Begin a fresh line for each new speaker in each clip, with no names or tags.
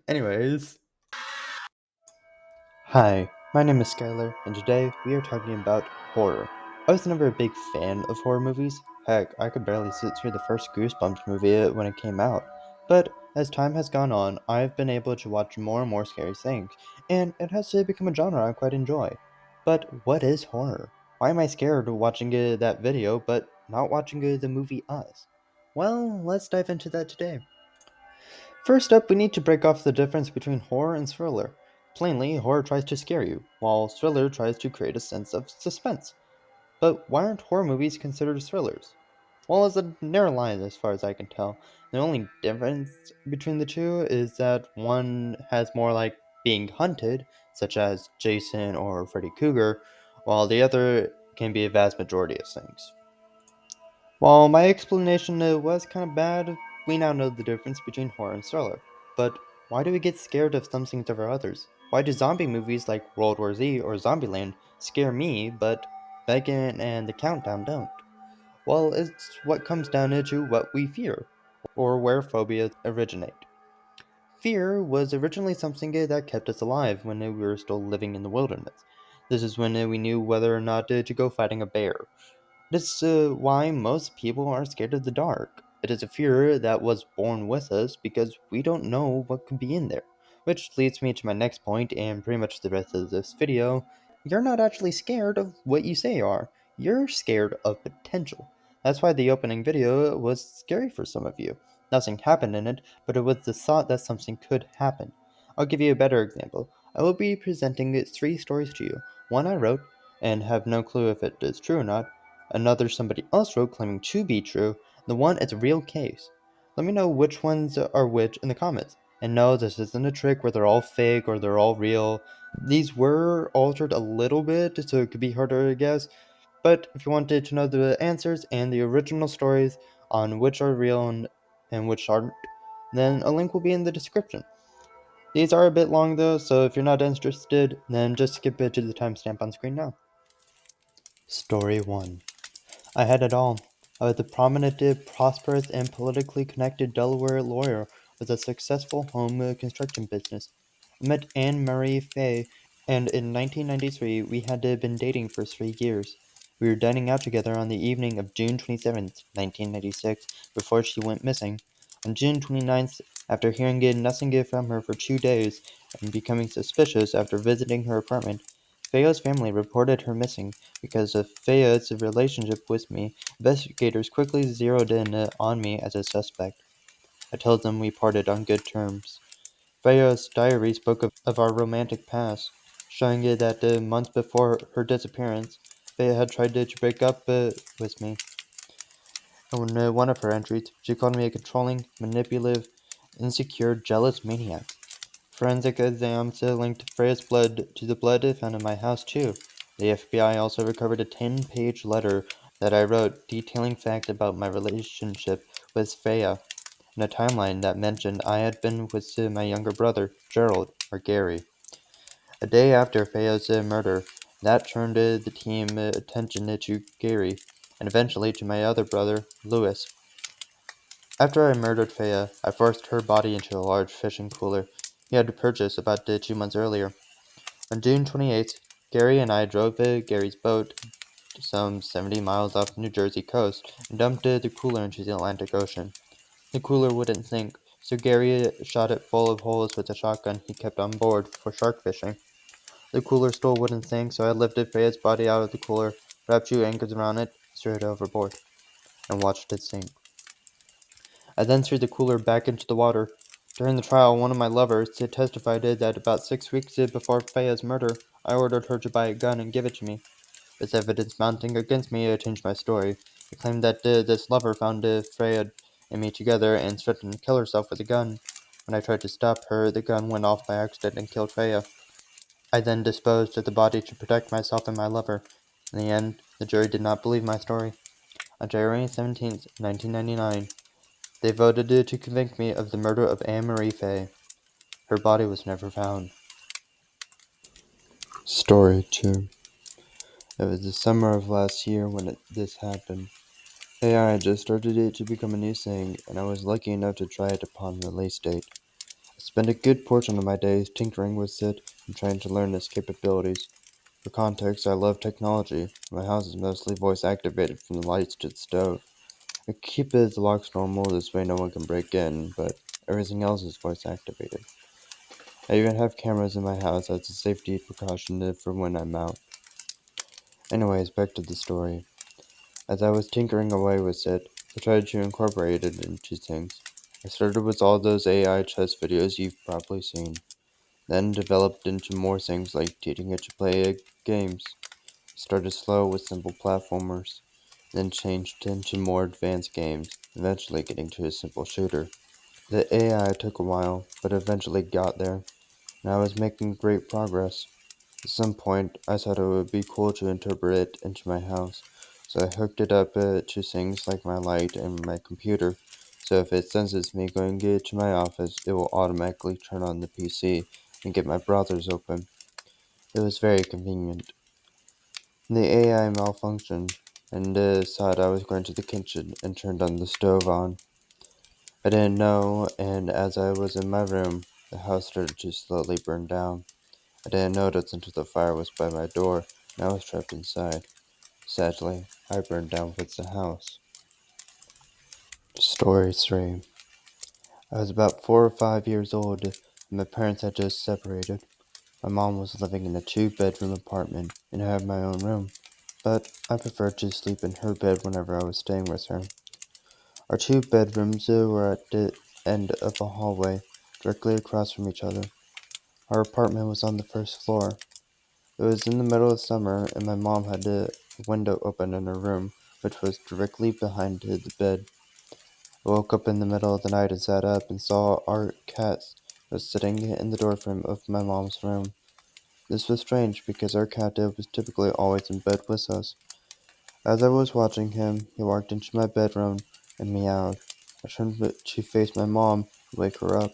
Anyways. Hi, my name is Skylar, and today we are talking about horror. I was never a big fan of horror movies. Heck, I could barely sit through the first Goosebumps movie when it came out. But as time has gone on, I've been able to watch more and more scary things, and it has become a genre I quite enjoy. But what is horror? Why am I scared of watching that video but not watching the movie Us? Well, let's dive into that today. First up, we need to break off the difference between horror and thriller. Plainly, horror tries to scare you, while thriller tries to create a sense of suspense. But why aren't horror movies considered thrillers? Well, it's a narrow line as far as I can tell. The only difference between the two is that one has more like being hunted, such as Jason or Freddy Krueger, while the other can be a vast majority of things. While my explanation was kind of bad, we now know the difference between horror and thriller. But why do we get scared of some things over others? Why do zombie movies like World War Z or Zombieland scare me, but Megan and The Countdown don't? Well, it's what comes down to what we fear, or where phobias originate. Fear was originally something that kept us alive when we were still living in the wilderness. This is when we knew whether or not to go fighting a bear. This is why most people are scared of the dark. It is a fear that was born with us because we don't know what could be in there. Which leads me to my next point and pretty much the rest of this video. You're not actually scared of what you say you are. You're scared of potential. That's why the opening video was scary for some of you. Nothing happened in it, but it was the thought that something could happen. I'll give you a better example. I will be presenting three stories to you. One I wrote, and have no clue if it is true or not. Another somebody else wrote claiming to be true, the one is a real case. Let me know which ones are which in the comments. And no, this isn't a trick where they're all fake or they're all real. These were altered a little bit, so it could be harder to guess. But if you wanted to know the answers and the original stories on which are real and which aren't, then a link will be in the description. These are a bit long though, so if you're not interested, then just skip it to the timestamp on screen now. Story 1. I had it all. I was a prominent, prosperous, and politically connected Delaware lawyer with a successful home construction business. I met Anne Marie Fay, and in 1993 we had been dating for 3 years. We were dining out together on the evening of June 27th, 1996, before she went missing. On June 29th, after hearing nothing from her for 2 days and becoming suspicious after visiting her apartment, Fayo's family reported her missing. Because of Fayo's relationship with me, investigators quickly zeroed in on me as a suspect. I told them we parted on good terms. Fayo's diary spoke of our romantic past, showing that months before her disappearance, Fayo had tried to break up with me. In one of her entries, she called me a controlling, manipulative, insecure, jealous maniac. Forensic exams linked Freya's blood to the blood found in my house, too. The FBI also recovered a 10-page letter that I wrote detailing facts about my relationship with Freya, and a timeline that mentioned I had been with my younger brother, Gerald, or Gary. A day after Freya's murder, that turned the team attention to Gary, and eventually to my other brother, Louis. After I murdered Freya, I forced her body into a large fishing cooler he had purchased about 2 months earlier. On June 28th, Gary and I drove Gary's boat some 70 miles off the New Jersey coast and dumped the cooler into the Atlantic Ocean. The cooler wouldn't sink, so Gary shot it full of holes with a shotgun he kept on board for shark fishing. The cooler still wouldn't sink, so I lifted Freya's body out of the cooler, wrapped 2 anchors around it, threw it overboard, and watched it sink. I then threw the cooler back into the water. During the trial, one of my lovers testified that about 6 weeks before Freya's murder, I ordered her to buy a gun and give it to me. With evidence mounting against me, I changed my story. I claimed that this lover found Freya and me together and threatened to kill herself with a gun. When I tried to stop her, the gun went off by accident and killed Freya. I then disposed of the body to protect myself and my lover. In the end, the jury did not believe my story. On January 17th, 1999, they voted to convict me of the murder of Anne Marie Fay. Her body was never found. Story 2. It was the summer of last year when this happened. AI had just started it to become a new thing, and I was lucky enough to try it upon release date. spend a good portion of my days tinkering with it and trying to learn its capabilities. For context, I love technology. My house is mostly voice activated from the lights to the stove. I keep the locks normal, this way no one can break in, but everything else is voice activated. I even have cameras in my house as a safety precaution for when I'm out. Anyways, back to the story. As I was tinkering away with it, I tried to incorporate it into things. I started with all those AI chess videos you've probably seen, then developed into more things like teaching it to play games. Started slow with simple platformers, then changed into more advanced games, eventually getting to a simple shooter. The AI took a while, but eventually got there, and I was making great progress. At some point, I thought it would be cool to interpret it into my house, so I hooked it up to things like my light and my computer. So if it senses me going to my office, it will automatically turn on the PC and get my browsers open. It was very convenient. The AI malfunctioned and thought I was going to the kitchen and turned on the stove on. I didn't know, and as I was in my room, the house started to slowly burn down. I didn't notice until the fire was by my door and I was trapped inside. Sadly, I burned down with the house. Story 3. I was about 4 or 5 years old, and my parents had just separated. My mom was living in a two-bedroom apartment, and I had my own room, but I preferred to sleep in her bed whenever I was staying with her. Our two bedrooms were at the end of a hallway, directly across from each other. Our apartment was on the first floor. It was in the middle of summer, and my mom had a window open in her room, which was directly behind the bed. I woke up in the middle of the night and sat up and saw our cat was sitting in the doorframe of my mom's room. This was strange because our cat was typically always in bed with us. As I was watching him, he walked into my bedroom and meowed. I turned to face my mom and wake her up.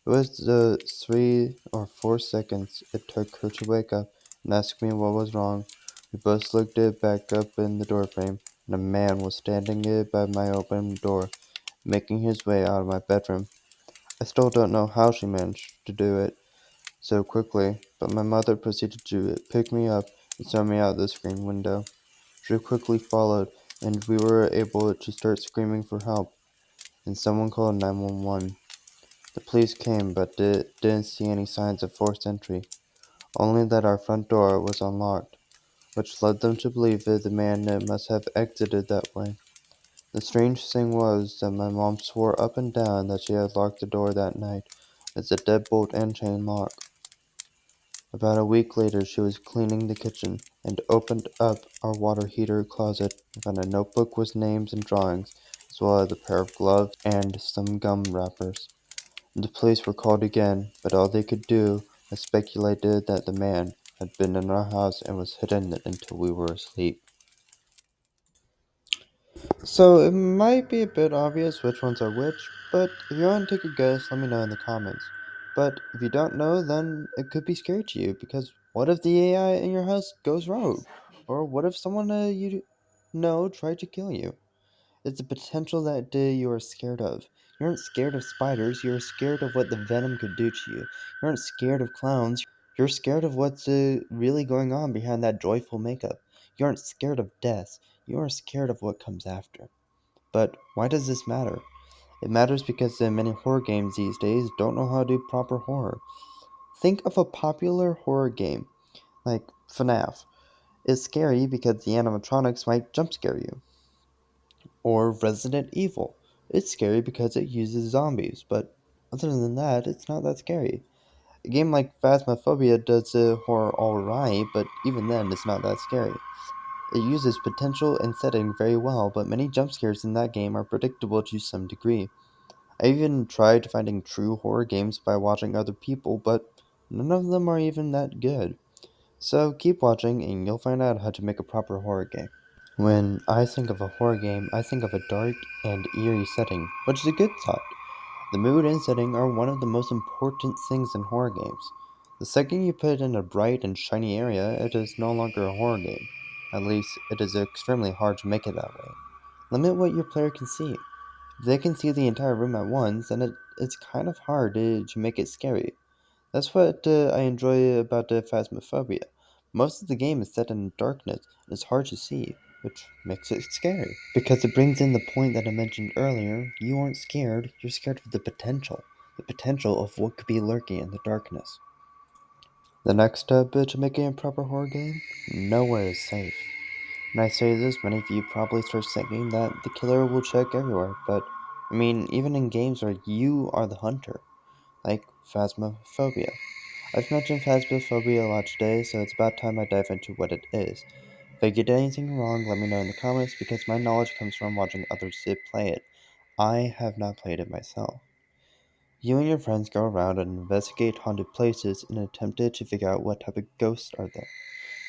It was the 3 or 4 seconds it took her to wake up and ask me what was wrong. We both looked it back up in the doorframe, and a man was standing by my open door, making his way out of my bedroom. I still don't know how she managed to do it so quickly, but my mother proceeded to pick me up and throw me out the screen window. She quickly followed, and we were able to start screaming for help, and someone called 911. The police came but didn't see any signs of forced entry, only that our front door was unlocked, which led them to believe that the man must have exited that way. The strange thing was that my mom swore up and down that she had locked the door that night. It's a deadbolt and chain lock. About a week later, she was cleaning the kitchen and opened up our water heater closet and found a notebook with names and drawings, as well as a pair of gloves and some gum wrappers. The police were called again, but all they could do was speculate that the man had been in our house and was hidden until we were asleep. So it might be a bit obvious which ones are which, but if you want to take a guess, let me know in the comments. But if you don't know, then it could be scary to you because what if the AI in your house goes rogue? Or what if someone you know tried to kill you? It's a potential that you are scared of. You aren't scared of spiders, you're scared of what the venom could do to you. You aren't scared of clowns, you're scared of what's really going on behind that joyful makeup. You aren't scared of death, you are scared of what comes after. But why does this matter? It matters because many horror games these days don't know how to do proper horror. Think of a popular horror game like FNAF. It's scary because the animatronics might jump scare you. Or Resident Evil. It's scary because it uses zombies, but other than that, it's not that scary. A game like Phasmophobia does horror alright, but even then, it's not that scary. It uses potential and setting very well, but many jump scares in that game are predictable to some degree. I even tried finding true horror games by watching other people, but none of them are even that good. So keep watching and you'll find out how to make a proper horror game. When I think of a horror game, I think of a dark and eerie setting, which is a good thought. The mood and setting are one of the most important things in horror games. The second you put it in a bright and shiny area, it is no longer a horror game. At least, it is extremely hard to make it that way. Limit what your player can see. If they can see the entire room at once, then it's kind of hard to make it scary. That's what I enjoy about Phasmophobia. Most of the game is set in darkness and it's hard to see, which makes it scary. Because it brings in the point that I mentioned earlier, you aren't scared, you're scared of the potential. The potential of what could be lurking in the darkness. The next step to making a proper horror game? Nowhere is safe. When I say this, many of you probably start thinking that the killer will check everywhere, but I mean, even in games where you are the hunter, like Phasmophobia. I've mentioned Phasmophobia a lot today, so it's about time I dive into what it is. If I get anything wrong, let me know in the comments because my knowledge comes from watching others play it. I have not played it myself. You and your friends go around and investigate haunted places in an attempt to figure out what type of ghosts are there.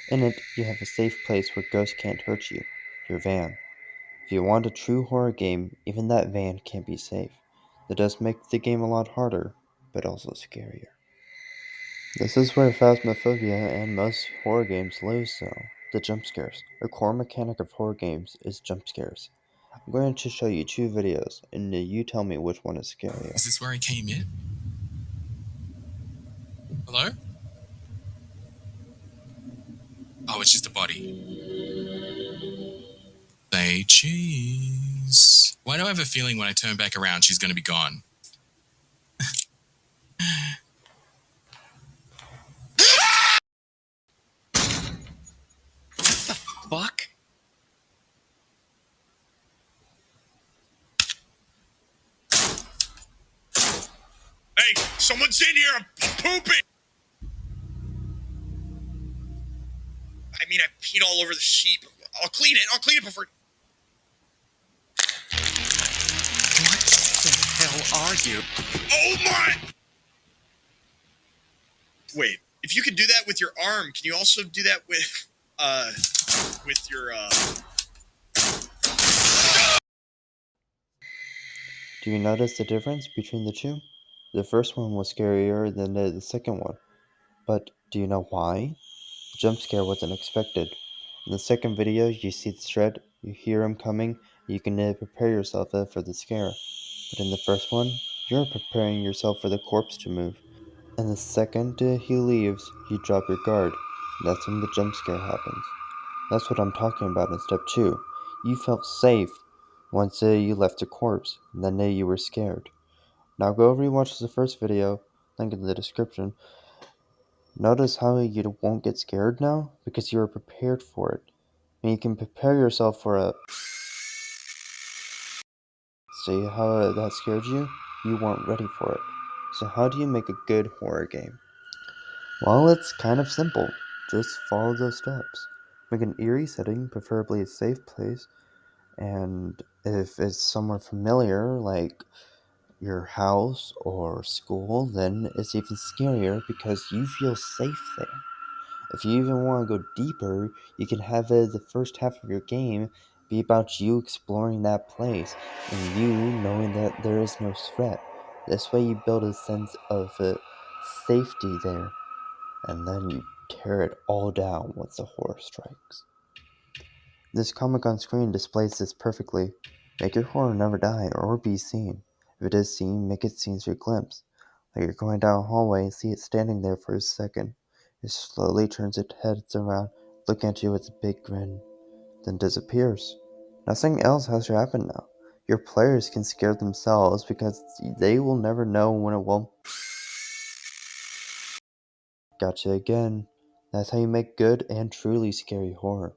In it, you have a safe place where ghosts can't hurt you, your van. If you want a true horror game, even that van can't be safe. That does make the game a lot harder, but also scarier. This is where Phasmophobia and most horror games lose, though. The jump scares. A core mechanic of horror games is jump scares. I'm going to show you two videos, and you tell me which one is scarier.
Is this where he came in? Hello? Oh, it's just a body. Say cheese. Why do I have a feeling when I turn back around she's gonna be gone? Fuck? Hey, someone's in here! I'm pooping! I mean, I peed all over the sheep. I'll clean it. I'll clean it before. What the hell are you? Oh my! Wait, if you could do that with your arm, can you also do that with your,
Do you notice the difference between the two? The first one was scarier than the second one. But do you know why? The jump scare wasn't expected. In the second video, you see the threat, you hear him coming, you can prepare yourself for the scare. But in the first one, you're preparing yourself for the corpse to move. And the second he leaves, you drop your guard. That's when the jump scare happens. That's what I'm talking about in step 2. You felt safe once you left the corpse, and then you were scared. Now go rewatch the first video, link in the description. Notice how you won't get scared now? Because you are prepared for it. And you can prepare yourself for a... See how that scared you? You weren't ready for it. So how do you make a good horror game? Well, it's kind of simple. Just follow those steps. Make an eerie setting, preferably a safe place, and if it's somewhere familiar, like your house or school, then it's even scarier because you feel safe there. If you even want to go deeper, you can have the first half of your game be about you exploring that place and you knowing that there is no threat. This way, you build a sense of safety there, and then you tear it all down once the horror strikes. This comic on screen displays this perfectly. Make your horror never die or be seen. If it is seen, make it seen through a glimpse. Like you're going down a hallway and see it standing there for a second. It slowly turns its head around, looking at you with a big grin, then disappears. Nothing else has to happen now. Your players can scare themselves because they will never know when it will. Gotcha again. That's how you make good and truly scary horror.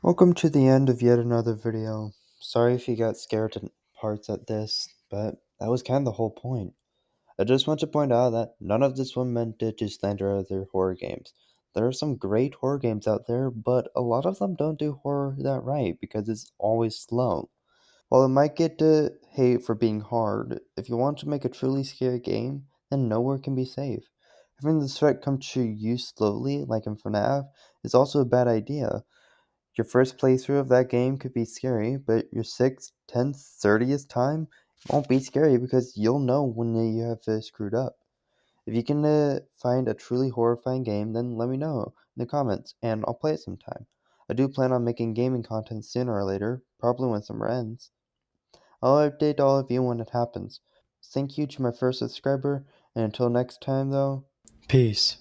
Welcome to the end of yet another video. Sorry if you got scared in parts at this, but that was kind of the whole point. I just want to point out that none of this was meant to slander other horror games. There are some great horror games out there, but a lot of them don't do horror that right because it's always slow. While it might get hate for being hard, if you want to make a truly scary game, then nowhere can be safe. Having the threat come to you slowly, like in FNAF, is also a bad idea. Your first playthrough of that game could be scary, but your 6th, 10th, 30th time won't be scary because you'll know when you have screwed up. If you can find a truly horrifying game, then let me know in the comments, and I'll play it sometime. I do plan on making gaming content sooner or later, probably when summer ends. I'll update all of you when it happens. Thank you to my first subscriber, and until next time, though, peace.